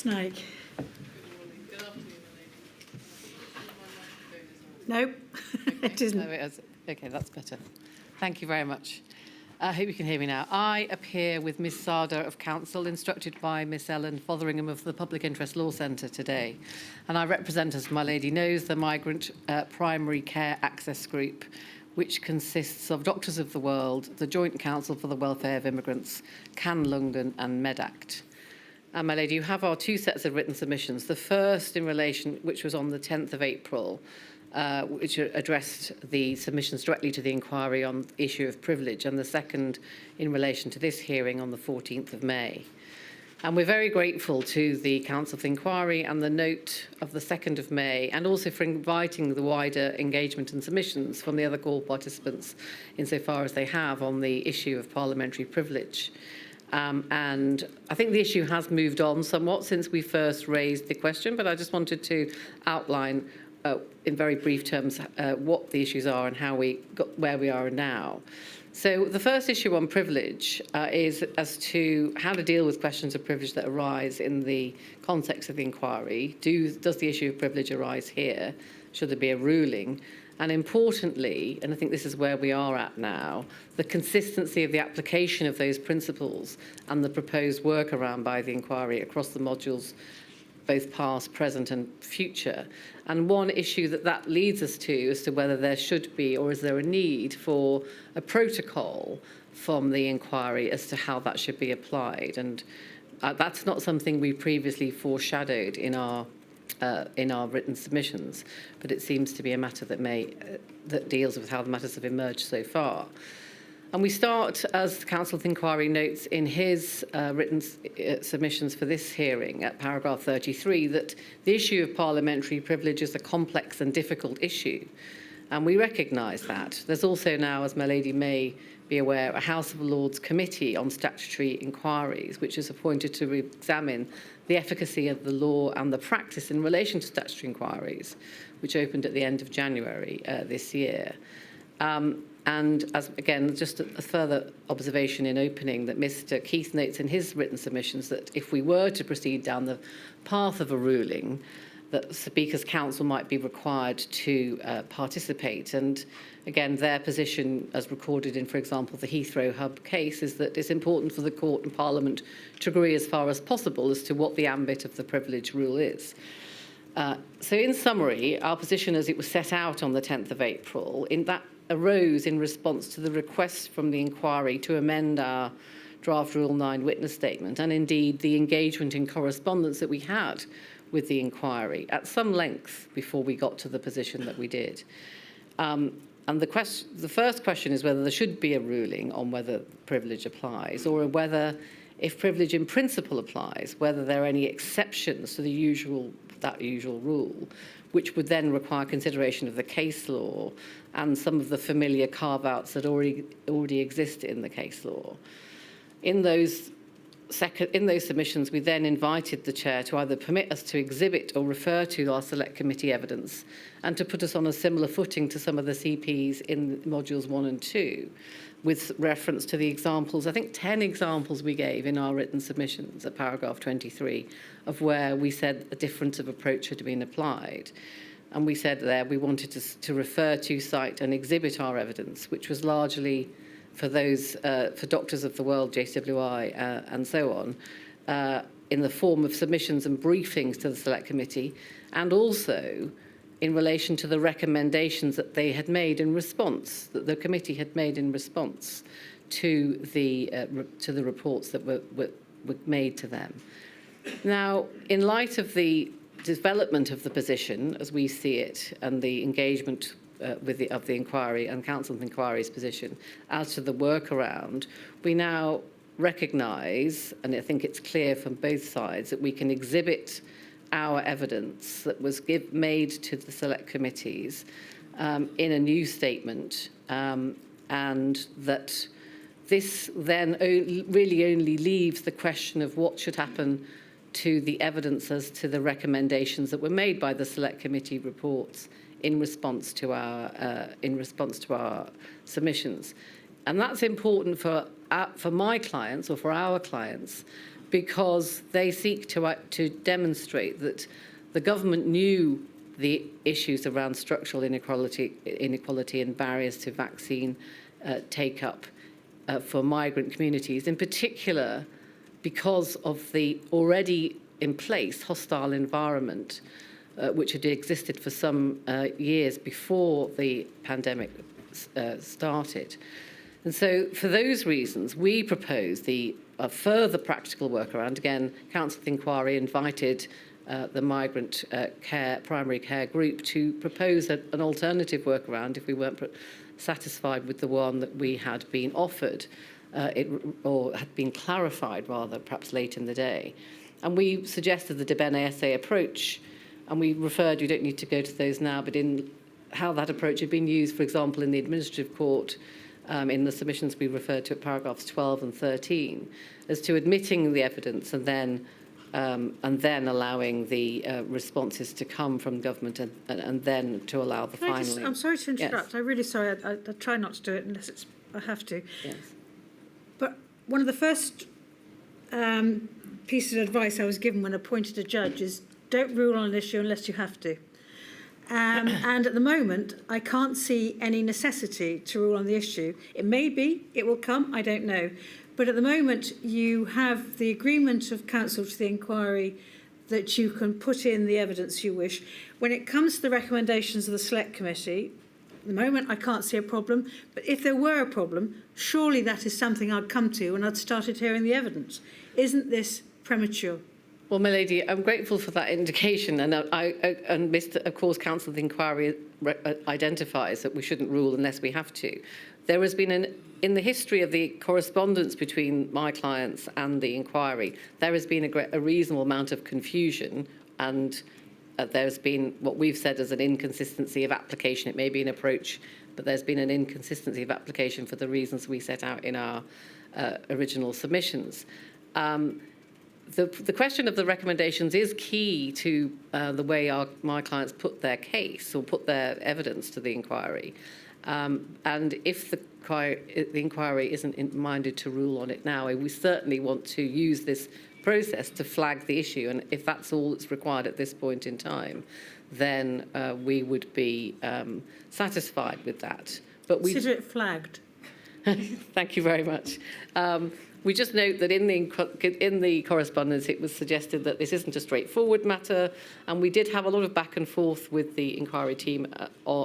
Snake. No, it isn't. No, it is. Okay, that's better. Thank you very much. I hope you can hear me now. I appear with Ms Sada of Council, instructed by Miss Ellen Fotheringham of the Public Interest Law Centre today. And I represent, as my lady knows, the Migrant Primary Care Access Group, which consists of Doctors of the World, the Joint Council for the Welfare of Immigrants, Can London and MedAct. And my lady, you have our two sets of written submissions. The first in relation, which was on the 10th of April, which addressed the submissions directly to the inquiry on the issue of privilege, and the second in relation to this hearing on the 14th of May. And we're very grateful to the Council for Inquiry and the note of the 2nd of May, and also for inviting the wider engagement and submissions from the other call participants insofar as they have on the issue of parliamentary privilege. And I think the issue has moved on somewhat since we first raised the question, but I just wanted to outline in very brief terms what the issues are and how we got where we are now. So the first issue on privilege is as to how to deal with questions of privilege that arise in the context of the inquiry. Does the issue of privilege arise here? Should there be a ruling? And importantly, and I think this is where we are at now, the consistency of the application of those principles and the proposed workaround by the inquiry across the modules, both past, present and future. And one issue that leads us to as to whether there should be or is there a need for a protocol from the inquiry as to how that should be applied. And that's not something we previously foreshadowed in our written submissions, but it seems to be a matter that deals with how the matters have emerged so far. And we start, as the Council of Inquiry notes in his written submissions for this hearing at paragraph 33, that the issue of parliamentary privilege is a complex and difficult issue. And we recognise that. There's also now, as my lady may be aware, a House of Lords Committee on Statutory Inquiries, which is appointed to examine the efficacy of the law and the practice in relation to statutory inquiries, which opened at the end of January this year. And as again, just a further observation in opening, that Mr. Keith notes in his written submissions that if we were to proceed down the path of a ruling, that the Speaker's Council might be required to participate. And again, their position, as recorded in, for example, the Heathrow Hub case, is that it's important for the Court and Parliament to agree as far as possible as to what the ambit of the privilege rule is. So in summary, our position as it was set out on the 10th of April, arose in response to the request from the inquiry to amend our draft Rule 9 witness statement, and indeed the engagement in correspondence that we had with the inquiry at some length before we got to the position that we did. And the first question is whether there should be a ruling on whether privilege applies, or whether, if privilege in principle applies, whether there are any exceptions to that usual rule, which would then require consideration of the case law and some of the familiar carve-outs that already exist in the case law. In those submissions, we then invited the Chair to either permit us to exhibit or refer to our Select Committee evidence, and to put us on a similar footing to some of the CPs in modules 1 and 2, with reference to the examples, I think 10 examples we gave in our written submissions at paragraph 23, of where we said a difference of approach had been applied. And we said there we wanted to refer to, cite and exhibit our evidence, which was largely for those, for Doctors of the World, JCWI, and so on, in the form of submissions and briefings to the Select Committee, and also in relation to the recommendations that they had made in response, that the committee had made in response to the reports that were made to them. Now, in light of the development of the position, as we see it, and the engagement of the inquiry and Council of Inquiry's position as to the workaround, we now recognise, and I think it's clear from both sides, that we can exhibit our evidence that was made to the Select Committees in a new statement, and that this then really only leaves the question of what should happen to the evidence as to the recommendations that were made by the Select Committee reports in response to our submissions. And that's important for my clients, or for our clients, because they seek to demonstrate that the government knew the issues around structural inequality and barriers to vaccine take-up for migrant communities, in particular because of the already in place hostile environment which had existed for some years before the pandemic started. And so for those reasons, we proposed a further practical workaround. Again, Council of Inquiry invited the migrant primary care group to propose an alternative workaround if we weren't satisfied with the one that we had been offered, or had been clarified rather, perhaps late in the day. And we suggested the de bene esse approach, and we referred, you don't need to go to those now, but in how that approach had been used, for example, in the administrative court, in the submissions we referred to at paragraphs 12 and 13, as to admitting the evidence and then allowing the responses to come from government and then to allow the final. I'm sorry to interrupt. Yes. I'm really sorry. I try not to do it unless I have to. Yes. But one of the first pieces of advice I was given when appointed a judge is don't rule on an issue unless you have to. And at the moment, I can't see any necessity to rule on the issue. It may be, it will come, I don't know. But at the moment, you have the agreement of council to the inquiry that you can put in the evidence you wish. When it comes to the recommendations of the Select Committee, at the moment, I can't see a problem. But if there were a problem, surely that is something I'd come to when I'd started hearing the evidence. Isn't this premature? Well, my lady, I'm grateful for that indication, and of course, Council of Inquiry identifies that we shouldn't rule unless we have to. There has been in the history of the correspondence between my clients and the inquiry, there has been a reasonable amount of confusion, and there's been what we've said as an inconsistency of application. It may be an approach, but there's been an inconsistency of application for the reasons we set out in our original submissions. The question of the recommendations is key to the way my clients put their case or put their evidence to the inquiry. And if the inquiry isn't minded to rule on it now, we certainly want to use this process to flag the issue. And if that's all that's required at this point in time, then we would be satisfied with that. But we consider it flagged. Thank you very much. We just note that in the correspondence, it was suggested that this isn't a straightforward matter, and we did have a lot of back and forth with the inquiry team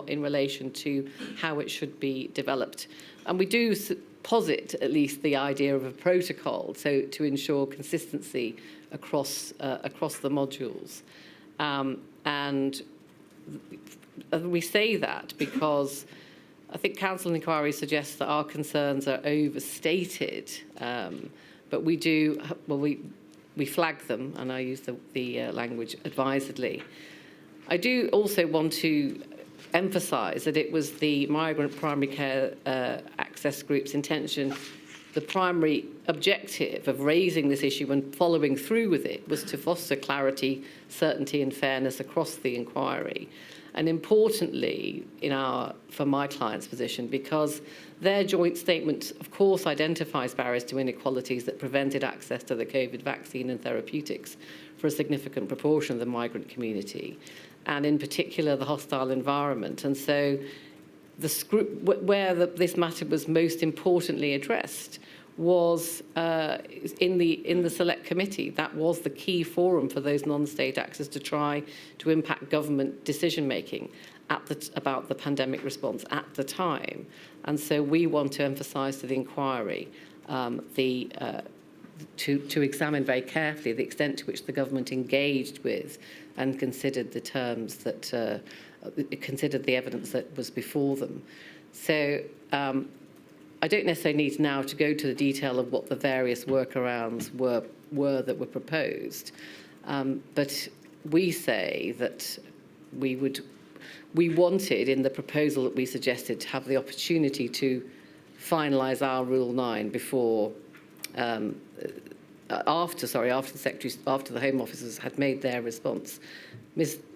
in relation to how it should be developed. And we do posit at least the idea of a protocol, so to ensure consistency across the modules. And we say that because I think Council Inquiry suggests that our concerns are overstated, but we do, well, we flag them, and I use the language advisedly. I do also want to emphasise that it was the migrant primary care access group's intention, the primary objective of raising this issue and following through with it was to foster clarity, certainty and fairness across the inquiry. And importantly, for my client's position, because their joint statement, of course, identifies barriers to inequalities that prevented access to the COVID vaccine and therapeutics for a significant proportion of the migrant community, and in particular, the hostile environment. And so where this matter was most importantly addressed was in the Select Committee. That was the key forum for those non-state actors to try to impact government decision-making about the pandemic response at the time. And so we want to emphasise to the inquiry to examine very carefully the extent to which the government engaged with and considered the terms that, considered the evidence that was before them. So I don't necessarily need now to go to the detail of what the various workarounds were that were proposed, but we say that we wanted in the proposal that we suggested to have the opportunity to finalise our Rule 9 before, after the Home Officers had made their response.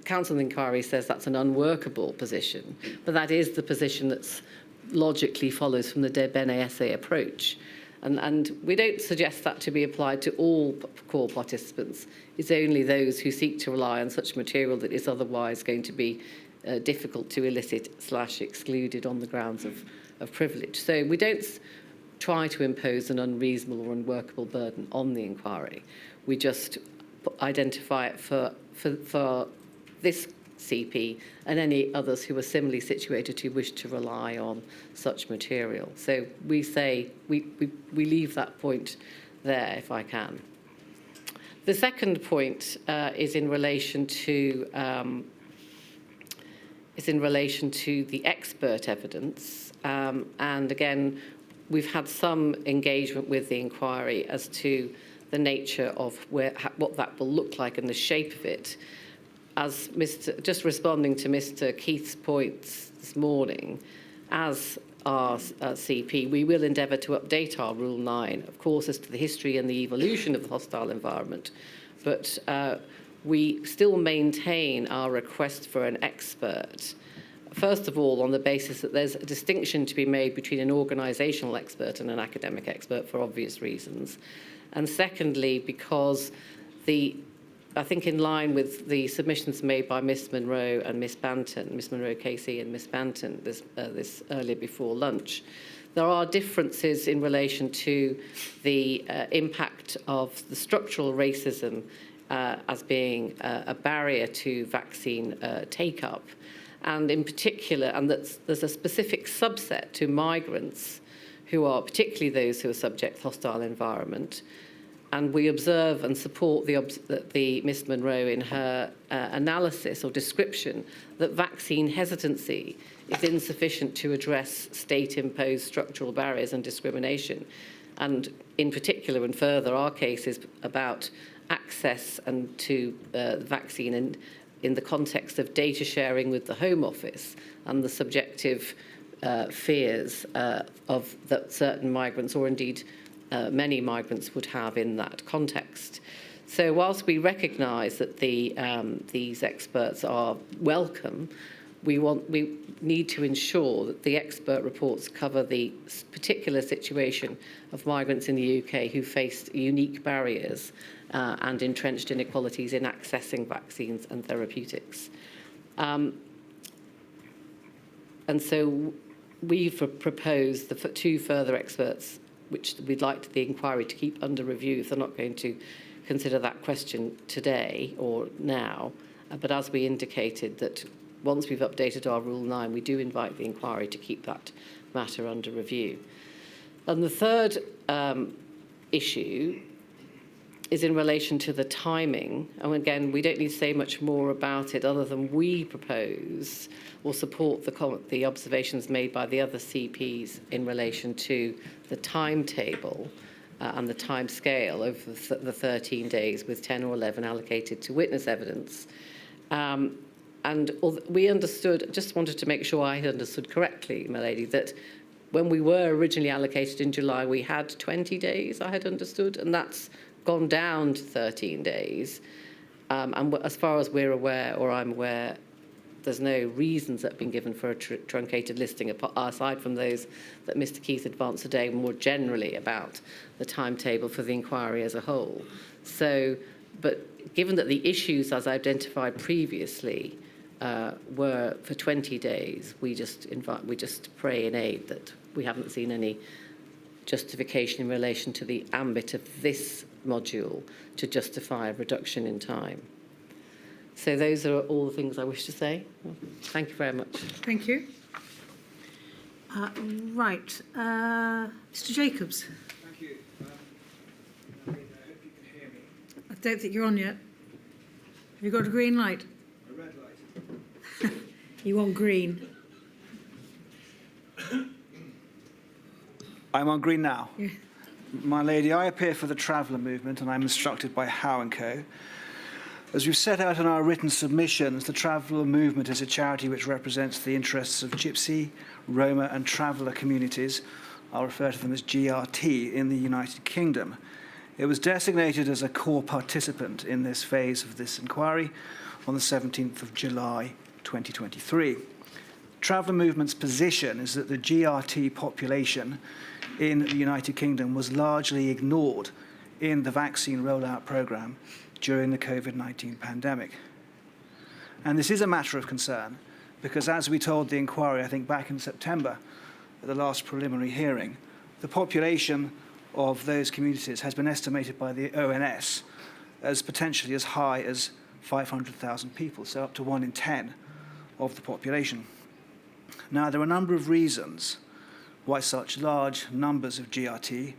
Council Inquiry says that's an unworkable position, but that is the position that's logically follows from the de bene esse approach. And we don't suggest that to be applied to all core participants. It's only those who seek to rely on such material that is otherwise going to be difficult to elicit/excluded on the grounds of privilege. So we don't try to impose an unreasonable or unworkable burden on the inquiry. We just identify it for this CP and any others who are similarly situated who wish to rely on such material. So we say we leave that point there if I can. The second point is in relation to the expert evidence, and again we've had some engagement with the inquiry as to the nature of what that will look like and the shape of it. As just responding to Mr. Keith's points this morning, as our CP, we will endeavour to update our Rule 9, of course, as to the history and the evolution of the hostile environment, but we still maintain our request for an expert. First of all, on the basis that there's a distinction to be made between an organisational expert and an academic expert for obvious reasons. And secondly, because I think in line with the submissions made by Miss Monroe and Miss Banton, Miss Monroe Casey and Miss Banton this earlier before lunch, there are differences in relation to the impact of the structural racism as being a barrier to vaccine take-up. And in particular, and there's a specific subset to migrants who are particularly those who are subject to hostile environment. And we observe and support the Miss Monroe in her analysis or description that vaccine hesitancy is insufficient to address state-imposed structural barriers and discrimination. And in particular and further, our case is about access and to the vaccine and in the context of data sharing with the Home Office and the subjective fears of that certain migrants or indeed many migrants would have in that context. So whilst we recognise that these experts are welcome, we need to ensure that the expert reports cover the particular situation of migrants in the UK who faced unique barriers and entrenched inequalities in accessing vaccines and therapeutics. And so we've proposed the two further experts which we'd like the inquiry to keep under review if they're not going to consider that question today or now. But as we indicated, that once we've updated our Rule 9, we do invite the inquiry to keep that matter under review. And the third issue is in relation to the timing. And again, we don't need to say much more about it other than we propose or support the observations made by the other CPs in relation to the timetable and the time scale over the 13 days with 10 or 11 allocated to witness evidence. And we understood, just wanted to make sure I had understood correctly, my lady, that when we were originally allocated in July, we had 20 days, I had understood, and that's gone down to 13 days. And as far as we're aware, or I'm aware, there's no reasons that have been given for a truncated listing, aside from those that Mr. Keith advanced today, more generally about the timetable for the inquiry as a whole. So, but given that the issues as identified previously were for 20 days, we just pray in aid that we haven't seen any justification in relation to the ambit of this module to justify a reduction in time. So those are all the things I wish to say. Thank you very much. Thank you. Right. Mr. Jacobs. Thank you. I hope you can hear me. I don't think you're on yet. Have you got a green light? A red light. You want green. I'm on green now. Yeah. My lady, I appear for the Traveller Movement and I'm instructed by Howe & Co. As we've set out in our written submissions, the Traveller Movement is a charity which represents the interests of Gypsy, Roma and Traveller communities. I'll refer to them as GRT in the United Kingdom. It was designated as a core participant in this phase of this inquiry on the 17th of July 2023. Traveller Movement's position is that the GRT population in the United Kingdom was largely ignored in the vaccine rollout programme during the COVID-19 pandemic. And this is a matter of concern because, as we told the inquiry, I think back in September, at the last preliminary hearing, the population of those communities has been estimated by the ONS as potentially as high as 500,000 people, so up to 1 in 10 of the population. Now, there are a number of reasons why such large numbers of GRT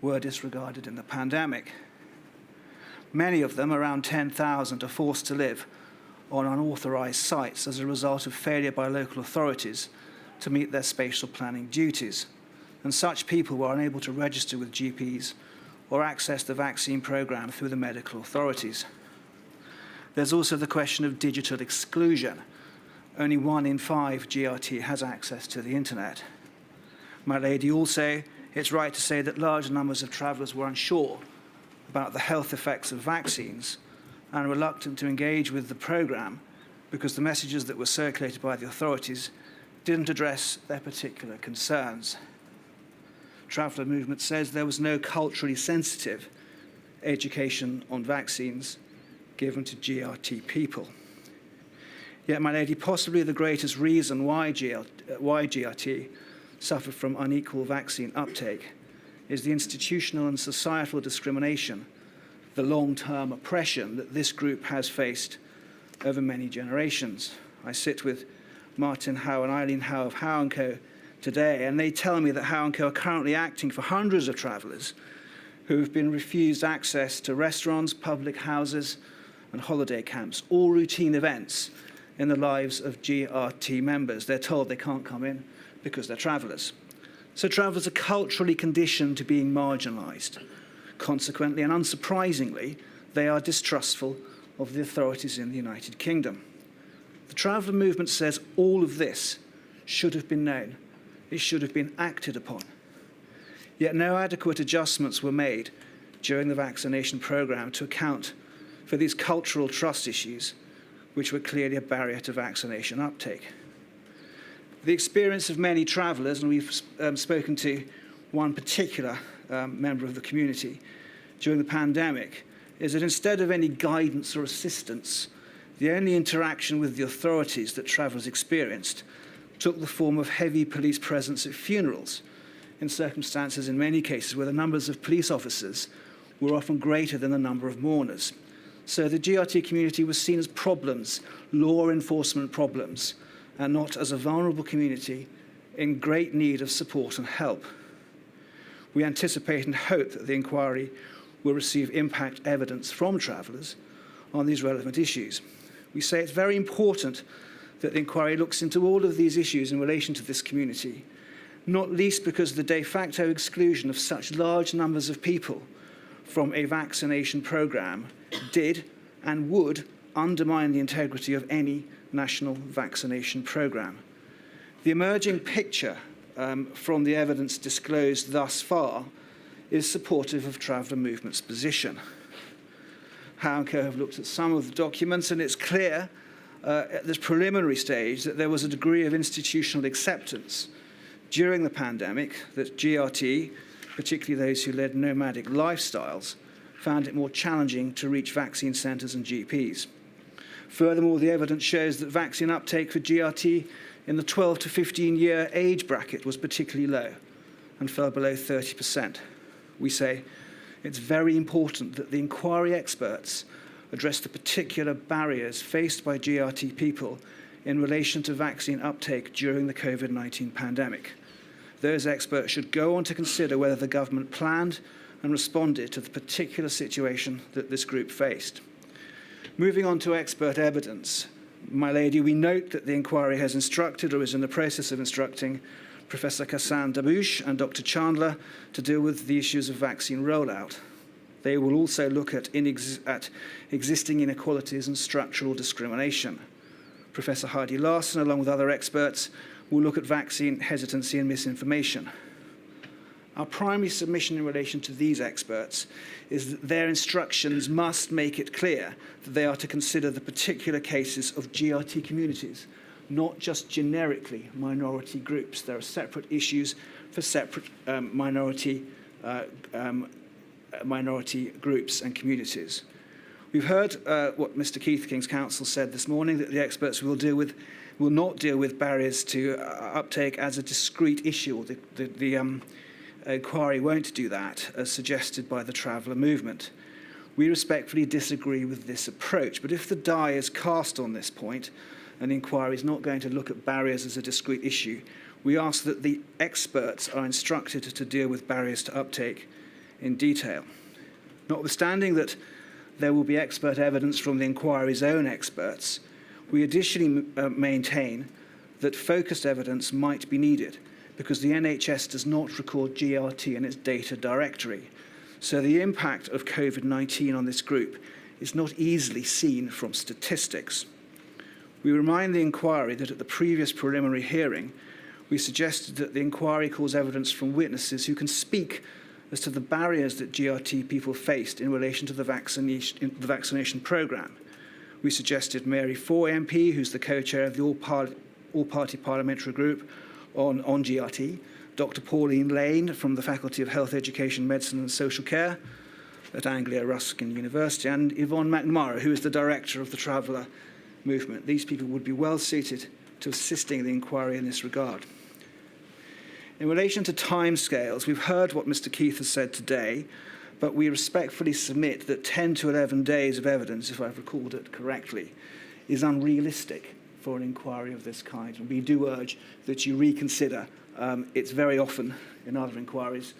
were disregarded in the pandemic. Many of them, around 10,000, are forced to live on unauthorised sites as a result of failure by local authorities to meet their spatial planning duties. And such people were unable to register with GPs or access the vaccine programme through the medical authorities. There's also the question of digital exclusion. Only 1 in 5 GRT has access to the internet. My lady, also, it's right to say that large numbers of travellers were unsure about the health effects of vaccines and reluctant to engage with the programme because the messages that were circulated by the authorities didn't address their particular concerns. Traveller Movement says there was no culturally sensitive education on vaccines given to GRT people. Yet, my lady, possibly the greatest reason why GRT suffered from unequal vaccine uptake is the institutional and societal discrimination, the long-term oppression that this group has faced over many generations. I sit with Martin Howe and Eileen Howe of Howe & Co today, and they tell me that Howe & Co are currently acting for hundreds of travellers who have been refused access to restaurants, public houses and holiday camps, all routine events in the lives of GRT members. They're told they can't come in because they're travellers. So travellers are culturally conditioned to being marginalised. Consequently, and unsurprisingly, they are distrustful of the authorities in the United Kingdom. The Traveller Movement says all of this should have been known. It should have been acted upon. Yet no adequate adjustments were made during the vaccination programme to account for these cultural trust issues, which were clearly a barrier to vaccination uptake. The experience of many travellers, and we've spoken to one particular member of the community during the pandemic, is that instead of any guidance or assistance, the only interaction with the authorities that travellers experienced took the form of heavy police presence at funerals, in circumstances in many cases where the numbers of police officers were often greater than the number of mourners. So the GRT community was seen as problems, law enforcement problems, and not as a vulnerable community in great need of support and help. We anticipate and hope that the inquiry will receive impact evidence from travellers on these relevant issues. We say it's very important that the inquiry looks into all of these issues in relation to this community, not least because the de facto exclusion of such large numbers of people from a vaccination programme did and would undermine the integrity of any national vaccination programme. The emerging picture from the evidence disclosed thus far is supportive of Traveller Movement's position. Howe & Co have looked at some of the documents, and it's clear at this preliminary stage that there was a degree of institutional acceptance during the pandemic that GRT, particularly those who led nomadic lifestyles, found it more challenging to reach vaccine centres and GPs. Furthermore, the evidence shows that vaccine uptake for GRT in the 12 to 15-year age bracket was particularly low and fell below 30%. We say it's very important that the inquiry experts address the particular barriers faced by GRT people in relation to vaccine uptake during the COVID-19 pandemic. Those experts should go on to consider whether the government planned and responded to the particular situation that this group faced. Moving on to expert evidence, my lady, we note that the inquiry has instructed or is in the process of instructing Professor Kassan Dabouche and Dr. Chandler to deal with the issues of vaccine rollout. They will also look at existing inequalities and structural discrimination. Professor Heidi Larson, along with other experts, will look at vaccine hesitancy and misinformation. Our primary submission in relation to these experts is that their instructions must make it clear that they are to consider the particular cases of GRT communities, not just generically minority groups. There are separate issues for separate minority groups and communities. We've heard what Mr. Keith, King's Counsel, said this morning, that the experts will not deal with barriers to uptake as a discrete issue, or the inquiry won't do that, as suggested by the Traveller movement. We respectfully disagree with this approach, but if the die is cast on this point, an inquiry is not going to look at barriers as a discrete issue, we ask that the experts are instructed to deal with barriers to uptake in detail. Notwithstanding that there will be expert evidence from the inquiry's own experts, we additionally maintain that focused evidence might be needed because the NHS does not record GRT in its data directory. So the impact of COVID-19 on this group is not easily seen from statistics. We remind the inquiry that at the previous preliminary hearing, we suggested that the inquiry calls evidence from witnesses who can speak as to the barriers that GRT people faced in relation to the vaccination programme. We suggested Mary Foy MP, who's the co-chair of the all-party parliamentary group on GRT, Dr. Pauline Lane from the Faculty of Health Education, Medicine and Social Care at Anglia Ruskin University, and Yvonne McNamara, who is the director of the Traveller movement. These people would be well suited to assisting the inquiry in this regard. In relation to timescales, we've heard what Mr. Keith has said today, but we respectfully submit that 10 to 11 days of evidence, if I've recalled it correctly, is unrealistic for an inquiry of this kind. And we do urge that you reconsider. It's very often in other inquiries,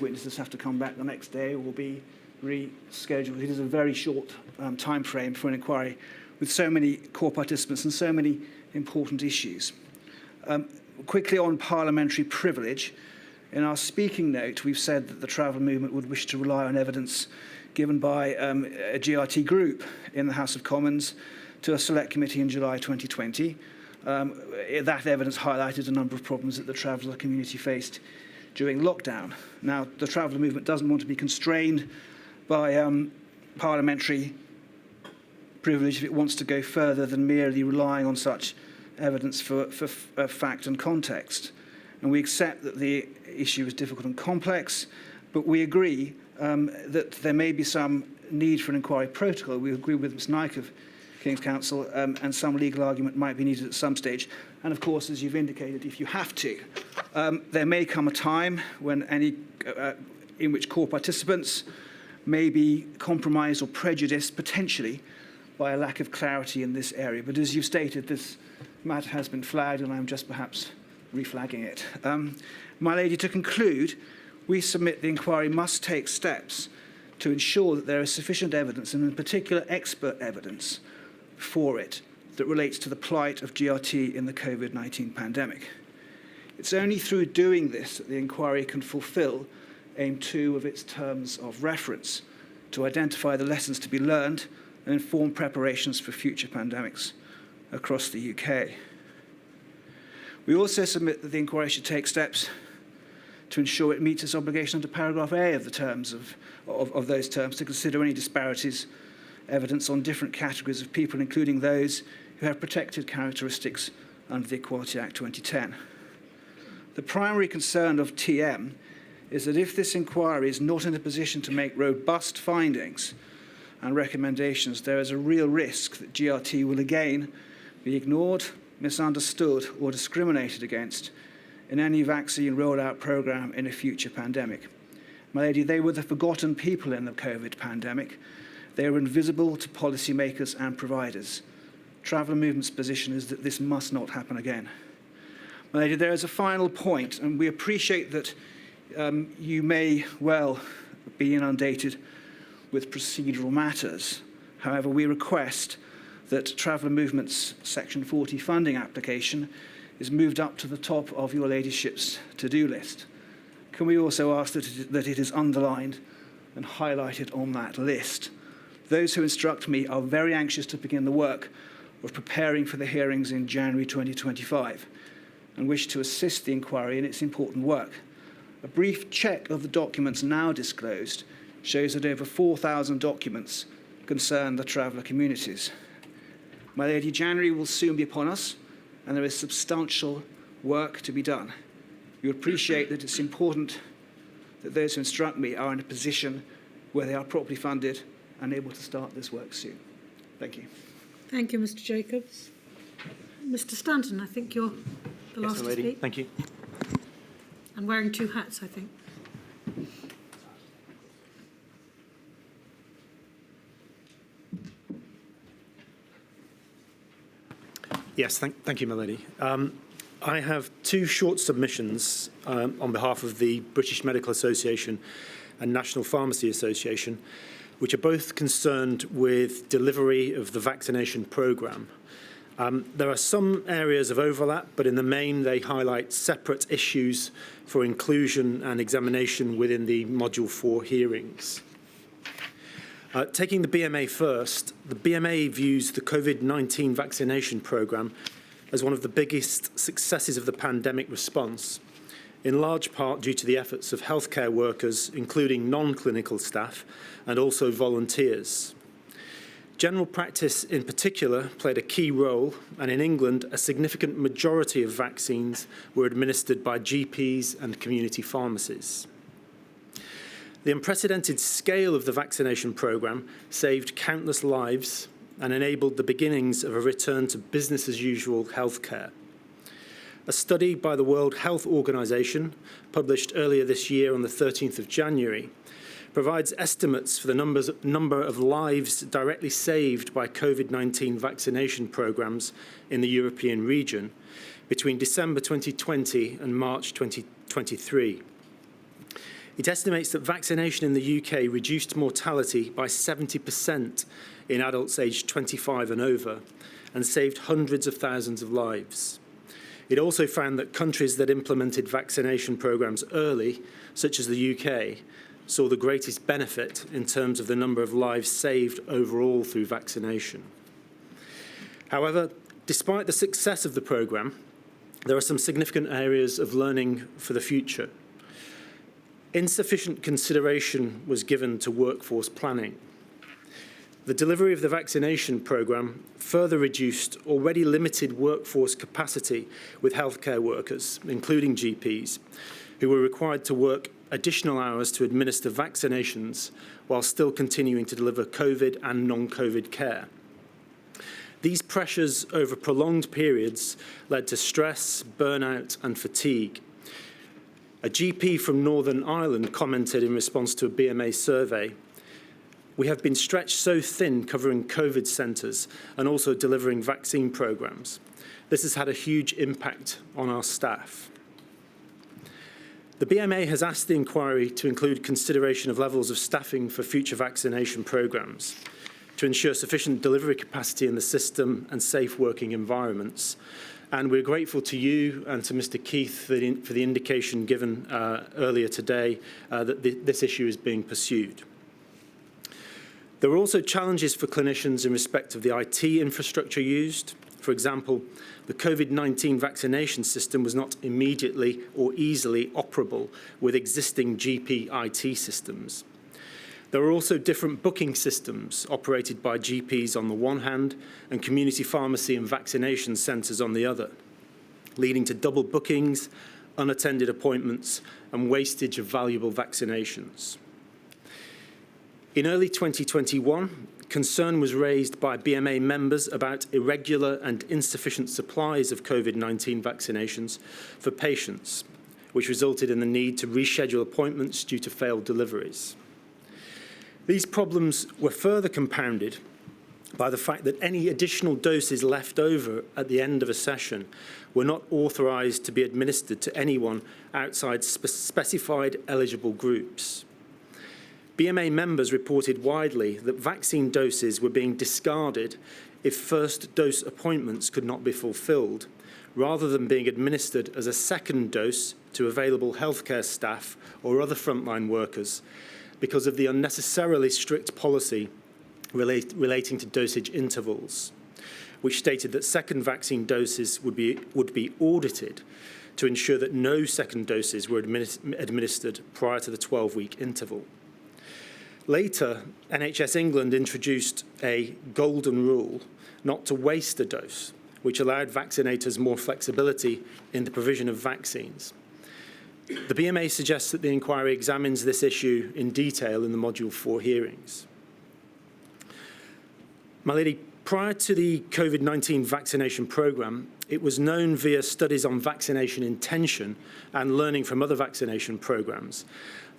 witnesses have to come back the next day or be rescheduled. It is a very short time frame for an inquiry with so many core participants and so many important issues. Quickly on parliamentary privilege, in our speaking note, we've said that the Traveller movement would wish to rely on evidence given by a GRT group in the House of Commons to a select committee in July 2020. That evidence highlighted a number of problems that the Traveller community faced during lockdown. Now, the Traveller movement doesn't want to be constrained by parliamentary privilege if it wants to go further than merely relying on such evidence for fact and context. And we accept that the issue is difficult and complex, but we agree that there may be some need for an inquiry protocol. We agree with Ms. Nike of King's Counsel, and some legal argument might be needed at some stage. And of course, as you've indicated, if you have to, there may come a time when in which core participants may be compromised or prejudiced potentially by a lack of clarity in this area. But as you've stated, this matter has been flagged, and I'm just perhaps reflagging it. My Lady, to conclude, we submit the inquiry must take steps to ensure that there is sufficient evidence, and in particular expert evidence, for it that relates to the plight of GRT in the COVID-19 pandemic. It's only through doing this that the inquiry can fulfil aim 2 of its terms of reference, to identify the lessons to be learned and inform preparations for future pandemics across the UK. We also submit that the inquiry should take steps to ensure it meets its obligation under paragraph A of the terms of those terms to consider any disparities, evidence on different categories of people, including those who have protected characteristics under the Equality Act 2010. The primary concern of TM is that if this inquiry is not in a position to make robust findings and recommendations, there is a real risk that GRT will again be ignored, misunderstood, or discriminated against in any vaccine rollout programme in a future pandemic. My Lady, they were the forgotten people in the COVID pandemic. They were invisible to policymakers and providers. Traveller Movement's position is that this must not happen again. My Lady, there is a final point, and we appreciate that you may well be inundated with procedural matters. However, we request that Traveller Movement's Section 40 funding application is moved up to the top of your ladyship's to-do list. Can we also ask that it is underlined and highlighted on that list? Those who instruct me are very anxious to begin the work of preparing for the hearings in January 2025 and wish to assist the inquiry in its important work. A brief check of the documents now disclosed shows that over 4,000 documents concern the traveller communities. My Lady, January will soon be upon us, and there is substantial work to be done. You appreciate that it's important that those who instruct me are in a position where they are properly funded and able to start this work soon. Thank you. Thank you, Mr. Jacobs. Mr. Stanton, I think you're the last to speak. Thank you. And wearing two hats, I think. Yes, thank you, Melody. I have two short submissions on behalf of the British Medical Association and National Pharmacy Association, which are both concerned with delivery of the vaccination programme. There are some areas of overlap, but in the main they highlight separate issues for inclusion and examination within the Module 4 hearings. Taking the BMA first, the BMA views the Covid-19 vaccination programme as one of the biggest successes of the pandemic response, in large part due to the efforts of healthcare workers, including non-clinical staff, and also volunteers. General practice in particular played a key role, and in England, a significant majority of vaccines were administered by GPs and community pharmacies. The unprecedented scale of the vaccination programme saved countless lives and enabled the beginnings of a return to business-as-usual healthcare. A study by the World Health Organization, published earlier this year on the 13th of January, provides estimates for the number of lives directly saved by COVID-19 vaccination programmes in the European region between December 2020 and March 2023. It estimates that vaccination in the UK reduced mortality by 70% in adults aged 25 and over and saved hundreds of thousands of lives. It also found that countries that implemented vaccination programmes early, such as the UK, saw the greatest benefit in terms of the number of lives saved overall through vaccination. However, despite the success of the programme, there are some significant areas of learning for the future. Insufficient consideration was given to workforce planning. The delivery of the vaccination programme further reduced already limited workforce capacity with healthcare workers, including GPs, who were required to work additional hours to administer vaccinations while still continuing to deliver COVID and non-COVID care. These pressures over prolonged periods led to stress, burnout and fatigue. A GP from Northern Ireland commented in response to a BMA survey, "We have been stretched so thin covering COVID centres and also delivering vaccine programmes. This has had a huge impact on our staff." The BMA has asked the inquiry to include consideration of levels of staffing for future vaccination programmes to ensure sufficient delivery capacity in the system and safe working environments. And we're grateful to you and to Mr. Keith for the indication given earlier today that this issue is being pursued. There are also challenges for clinicians in respect of the IT infrastructure used. For example, the COVID-19 vaccination system was not immediately or easily operable with existing GP IT systems. There are also different booking systems operated by GPs on the one hand and community pharmacy and vaccination centres on the other, leading to double bookings, unattended appointments and wastage of valuable vaccinations. In early 2021, concern was raised by BMA members about irregular and insufficient supplies of COVID-19 vaccinations for patients, which resulted in the need to reschedule appointments due to failed deliveries. These problems were further compounded by the fact that any additional doses left over at the end of a session were not authorised to be administered to anyone outside specified eligible groups. BMA members reported widely that vaccine doses were being discarded if first dose appointments could not be fulfilled, rather than being administered as a second dose to available healthcare staff or other frontline workers, because of the unnecessarily strict policy relating to dosage intervals, which stated that second vaccine doses would be audited to ensure that no second doses were administered prior to the 12-week interval. Later, NHS England introduced a golden rule not to waste a dose, which allowed vaccinators more flexibility in the provision of vaccines. The BMA suggests that the inquiry examines this issue in detail in the Module 4 hearings. My lady, prior to the Covid-19 vaccination programme, it was known via studies on vaccination intention and learning from other vaccination programmes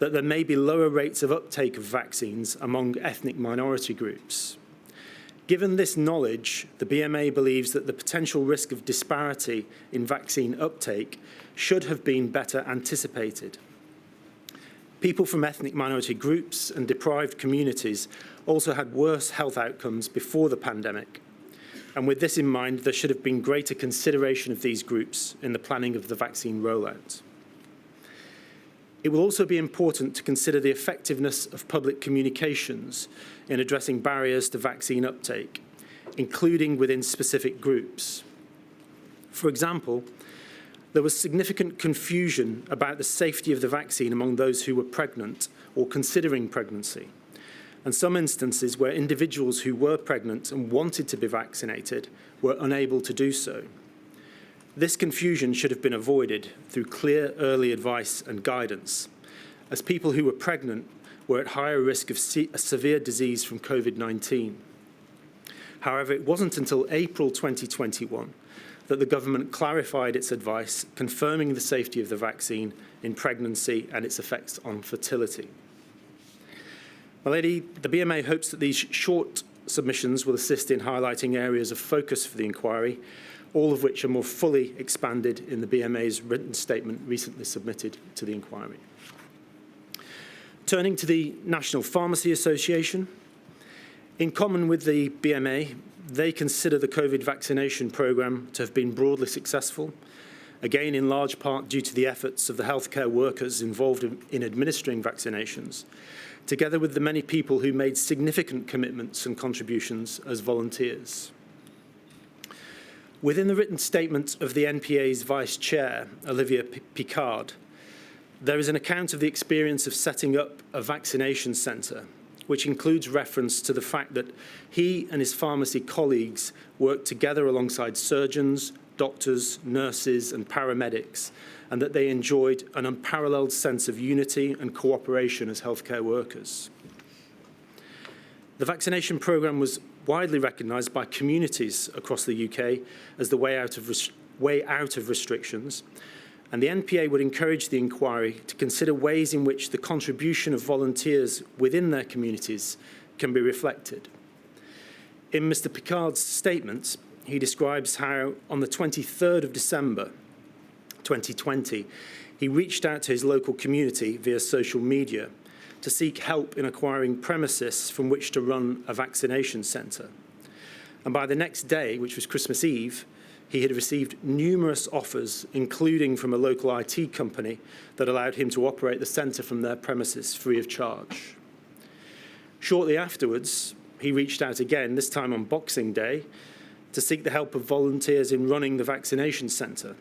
that there may be lower rates of uptake of vaccines among ethnic minority groups. Given this knowledge, the BMA believes that the potential risk of disparity in vaccine uptake should have been better anticipated. People from ethnic minority groups and deprived communities also had worse health outcomes before the pandemic. And with this in mind, there should have been greater consideration of these groups in the planning of the vaccine rollout. It will also be important to consider the effectiveness of public communications in addressing barriers to vaccine uptake, including within specific groups. For example, there was significant confusion about the safety of the vaccine among those who were pregnant or considering pregnancy, and some instances where individuals who were pregnant and wanted to be vaccinated were unable to do so. This confusion should have been avoided through clear early advice and guidance, as people who were pregnant were at higher risk of severe disease from COVID-19. However, it wasn't until April 2021 that the government clarified its advice, confirming the safety of the vaccine in pregnancy and its effects on fertility. My lady, the BMA hopes that these short submissions will assist in highlighting areas of focus for the inquiry, all of which are more fully expanded in the BMA's written statement recently submitted to the inquiry. Turning to the National Pharmacy Association, in common with the BMA, they consider the COVID vaccination programme to have been broadly successful, again in large part due to the efforts of the healthcare workers involved in administering vaccinations, together with the many people who made significant commitments and contributions as volunteers. Within the written statement of the NPA's Vice Chair, Olivia Picard, there is an account of the experience of setting up a vaccination centre, which includes reference to the fact that he and his pharmacy colleagues worked together alongside surgeons, doctors, nurses and paramedics, and that they enjoyed an unparalleled sense of unity and cooperation as healthcare workers. The vaccination programme was widely recognised by communities across the UK as the way out of restrictions, and the NPA would encourage the inquiry to consider ways in which the contribution of volunteers within their communities can be reflected. In Mr. Picard's statement, he describes how on the 23rd of December 2020, he reached out to his local community via social media to seek help in acquiring premises from which to run a vaccination centre. And by the next day, which was Christmas Eve, he had received numerous offers, including from a local IT company that allowed him to operate the centre from their premises free of charge. Shortly afterwards, he reached out again, this time on Boxing Day, to seek the help of volunteers in running the vaccination centre.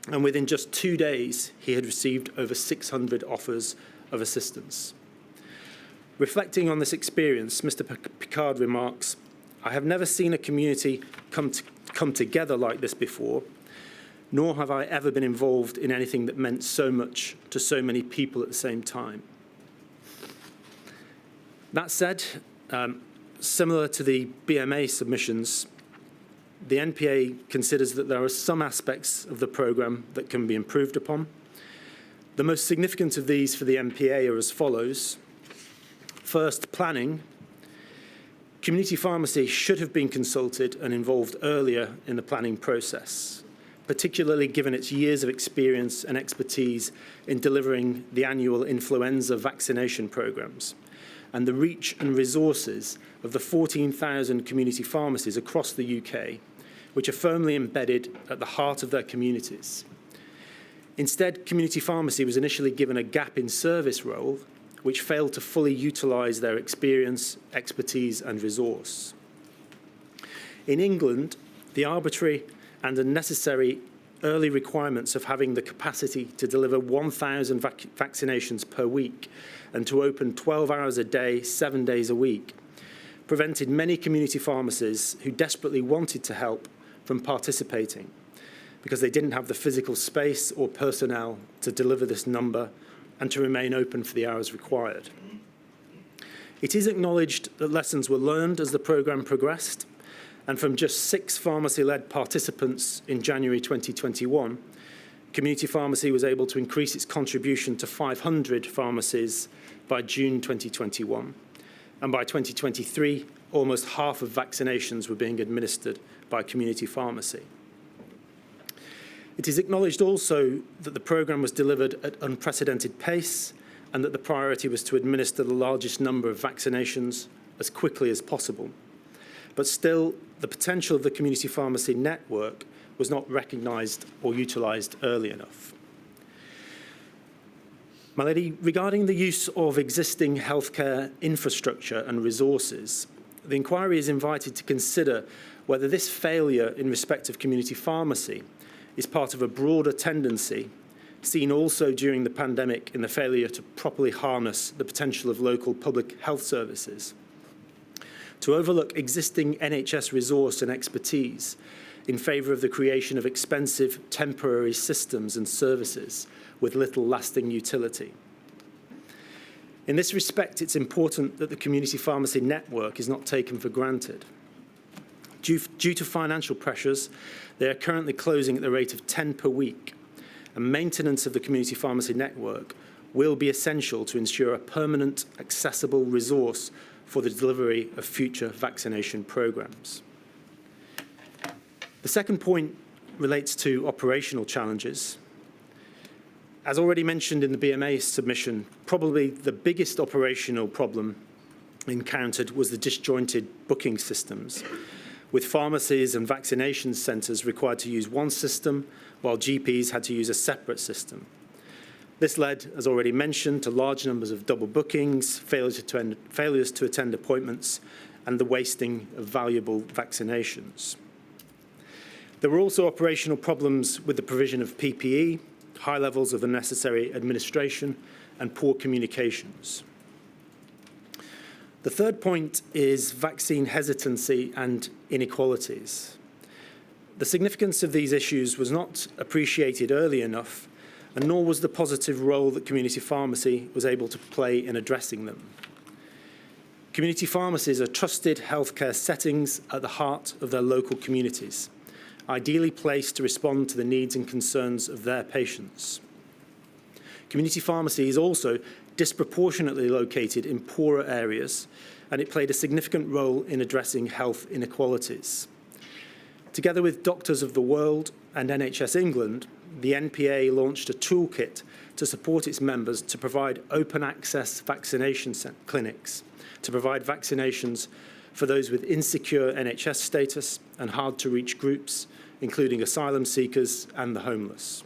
And within just 2 days, he had received over 600 offers of assistance. Reflecting on this experience, Mr. Picard remarks, "I have never seen a community come together like this before, nor have I ever been involved in anything that meant so much to so many people at the same time." That said, similar to the BMA submissions, the NPA considers that there are some aspects of the programme that can be improved upon. The most significant of these for the NPA are as follows. First, planning. Community pharmacy should have been consulted and involved earlier in the planning process, particularly given its years of experience and expertise in delivering the annual influenza vaccination programmes, and the reach and resources of the 14,000 community pharmacies across the UK, which are firmly embedded at the heart of their communities. Instead, community pharmacy was initially given a gap in service role, which failed to fully utilise their experience, expertise and resource. In England, the arbitrary and unnecessary early requirements of having the capacity to deliver 1,000 vaccinations per week and to open 12 hours a day, 7 days a week, prevented many community pharmacies who desperately wanted to help from participating because they didn't have the physical space or personnel to deliver this number and to remain open for the hours required. It is acknowledged that lessons were learned as the programme progressed, and from just 6 pharmacy-led participants in January 2021, community pharmacy was able to increase its contribution to 500 pharmacies by June 2021. And by 2023, almost half of vaccinations were being administered by community pharmacy. It is acknowledged also that the programme was delivered at unprecedented pace and that the priority was to administer the largest number of vaccinations as quickly as possible. But still, the potential of the community pharmacy network was not recognised or utilised early enough. My lady, regarding the use of existing healthcare infrastructure and resources, the inquiry is invited to consider whether this failure in respect of community pharmacy is part of a broader tendency seen also during the pandemic in the failure to properly harness the potential of local public health services, to overlook existing NHS resource and expertise in favour of the creation of expensive temporary systems and services with little lasting utility. In this respect, it's important that the community pharmacy network is not taken for granted. Due to financial pressures, they are currently closing at the rate of 10 per week, and maintenance of the community pharmacy network will be essential to ensure a permanent, accessible resource for the delivery of future vaccination programmes. The second point relates to operational challenges. As already mentioned in the BMA submission, probably the biggest operational problem encountered was the disjointed booking systems, with pharmacies and vaccination centres required to use one system, while GPs had to use a separate system. This led, as already mentioned, to large numbers of double bookings, failures to attend appointments, and the wasting of valuable vaccinations. There were also operational problems with the provision of PPE, high levels of unnecessary administration, and poor communications. The third point is vaccine hesitancy and inequalities. The significance of these issues was not appreciated early enough, and nor was the positive role that community pharmacy was able to play in addressing them. Community pharmacies are trusted healthcare settings at the heart of their local communities, ideally placed to respond to the needs and concerns of their patients. Community pharmacy is also disproportionately located in poorer areas, and it played a significant role in addressing health inequalities. Together with Doctors of the World and NHS England, the NPA launched a toolkit to support its members to provide open access vaccination clinics, to provide vaccinations for those with insecure NHS status and hard to reach groups, including asylum seekers and the homeless.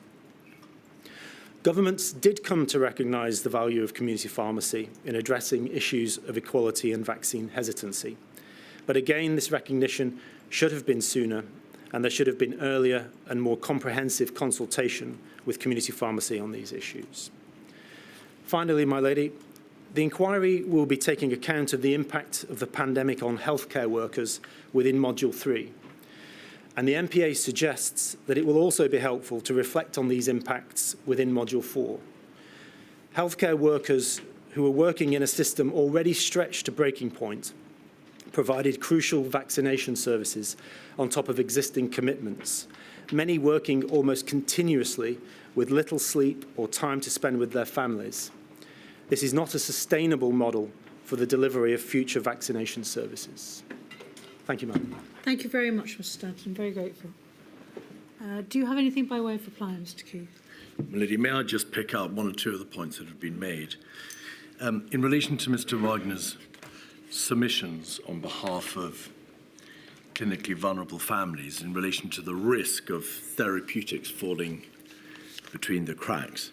Governments did come to recognise the value of community pharmacy in addressing issues of equality and vaccine hesitancy. But again, this recognition should have been sooner, and there should have been earlier and more comprehensive consultation with community pharmacy on these issues. Finally, my lady, the inquiry will be taking account of the impact of the pandemic on healthcare workers within Module 3. And the MPA suggests that it will also be helpful to reflect on these impacts within Module 4. Healthcare workers who are working in a system already stretched to breaking point provided crucial vaccination services on top of existing commitments, many working almost continuously with little sleep or time to spend with their families. This is not a sustainable model for the delivery of future vaccination services. Thank you, Madam. Thank you very much, Mr. Stanton. Very grateful. Do you have anything by way of reply, Mr. Keith? Lady, may I just pick up one or two of the points that have been made? In relation to Mr. Wagner's submissions on behalf of clinically vulnerable families in relation to the risk of therapeutics falling between the cracks,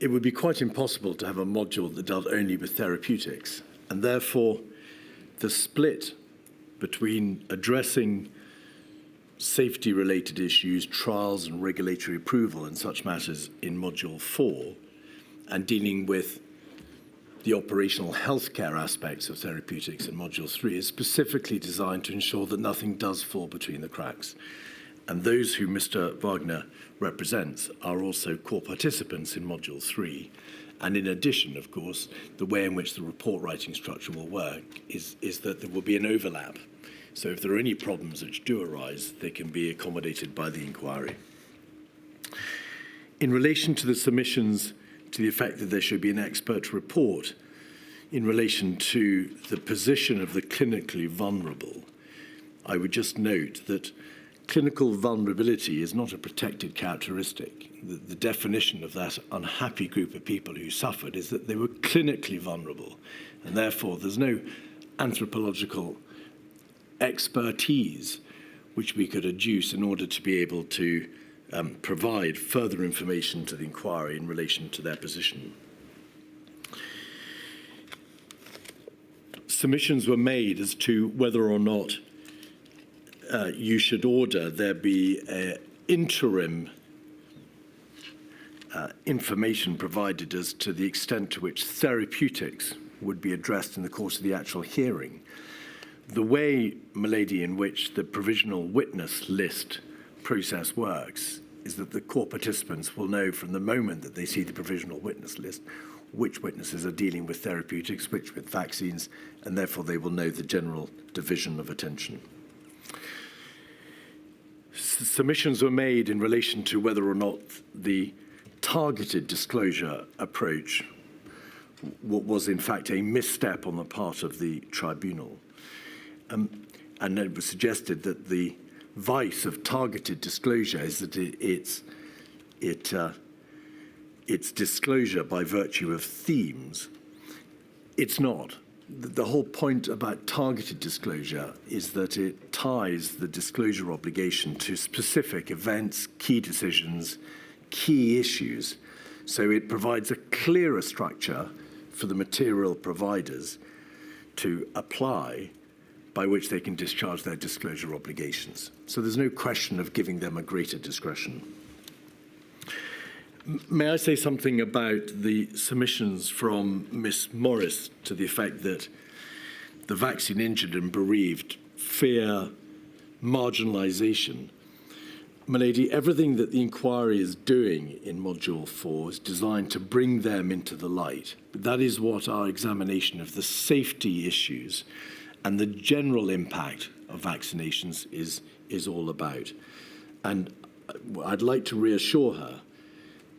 it would be quite impossible to have a module that dealt only with therapeutics, and therefore the split between addressing safety-related issues, trials and regulatory approval and such matters in Module 4, and dealing with the operational healthcare aspects of therapeutics in Module 3 is specifically designed to ensure that nothing does fall between the cracks. And those who Mr. Wagner represents are also core participants in Module 3. And in addition, of course, the way in which the report writing structure will work is that there will be an overlap. So if there are any problems which do arise, they can be accommodated by the inquiry. In relation to the submissions to the effect that there should be an expert report in relation to the position of the clinically vulnerable, I would just note that clinical vulnerability is not a protected characteristic. The definition of that unhappy group of people who suffered is that they were clinically vulnerable, and therefore there's no anthropological expertise which we could adduce in order to be able to provide further information to the inquiry in relation to their position. Submissions were made as to whether or not you should order there be interim information provided as to the extent to which therapeutics would be addressed in the course of the actual hearing. The way, Milady, in which the provisional witness list process works is that the core participants will know from the moment that they see the provisional witness list which witnesses are dealing with therapeutics, which with vaccines, and therefore they will know the general division of attention. Submissions were made in relation to whether or not the targeted disclosure approach was in fact a misstep on the part of the tribunal. And it was suggested that the vice of targeted disclosure is that it's disclosure by virtue of themes. It's not. The whole point about targeted disclosure is that it ties the disclosure obligation to specific events, key decisions, key issues. So it provides a clearer structure for the material providers to apply by which they can discharge their disclosure obligations. So there's no question of giving them a greater discretion. May I say something about the submissions from Miss Morris to the effect that the vaccine injured and bereaved fear marginalisation? Milady, everything that the inquiry is doing in Module 4 is designed to bring them into the light. That is what our examination of the safety issues and the general impact of vaccinations is all about. And I'd like to reassure her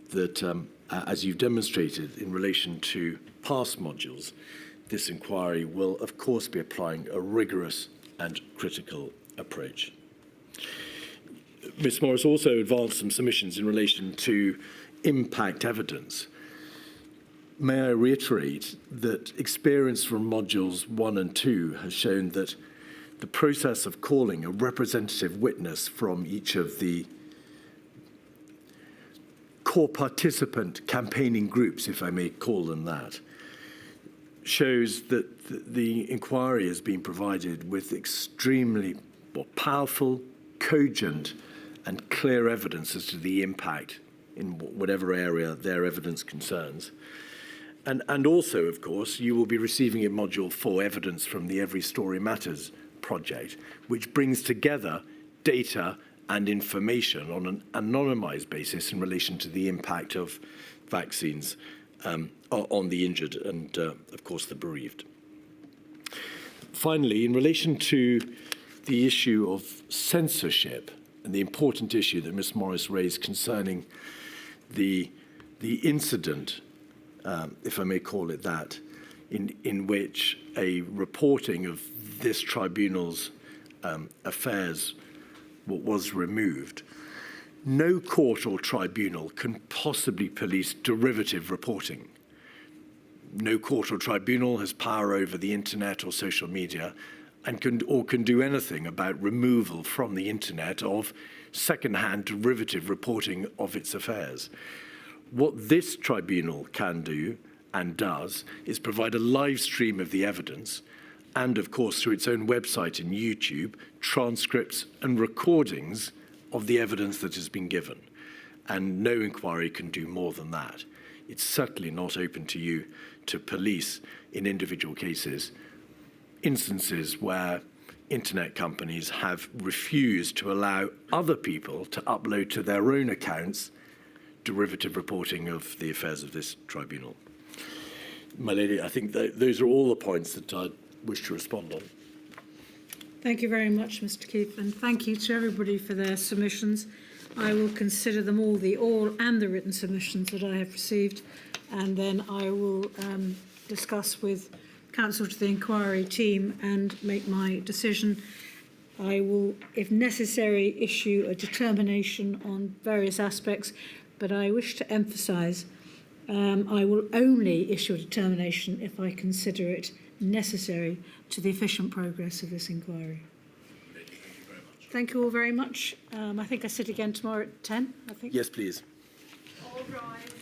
that, as you've demonstrated in relation to past modules, this inquiry will, of course, be applying a rigorous and critical approach. Ms. Morris also advanced some submissions in relation to impact evidence. May I reiterate that experience from modules 1 and 2 has shown that the process of calling a representative witness from each of the core participant campaigning groups, if I may call them that, shows that the inquiry has been provided with extremely powerful, cogent, and clear evidence as to the impact in whatever area their evidence concerns. And also, of course, you will be receiving in Module 4 evidence from the Every Story Matters project, which brings together data and information on an anonymised basis in relation to the impact of vaccines on the injured and, of course, the bereaved. Finally, in relation to the issue of censorship and the important issue that Ms. Morris raised concerning the incident, if I may call it that, in which a reporting of this tribunal's affairs was removed. No court or tribunal can possibly police derivative reporting. No court or tribunal has power over the internet or social media and can do anything about removal from the internet of second-hand derivative reporting of its affairs. What this tribunal can do and does is provide a live stream of the evidence and, of course, through its own website and YouTube, transcripts and recordings of the evidence that has been given. And no inquiry can do more than that. It's certainly not open to you to police in individual cases instances where internet companies have refused to allow other people to upload to their own accounts derivative reporting of the affairs of this tribunal. My lady, I think that those are all the points that I wish to respond on. Thank you very much, Mr. Keith, and thank you to everybody for their submissions. I will consider them all, the oral and the written submissions that I have received, and then I will discuss with counsel to the inquiry team and make my decision. I will, if necessary, issue a determination on various aspects, but I wish to emphasise I will only issue a determination if I consider it necessary to the efficient progress of this inquiry. Thank you all very much. I think I sit again tomorrow at 10, I think. Yes, please. All rise.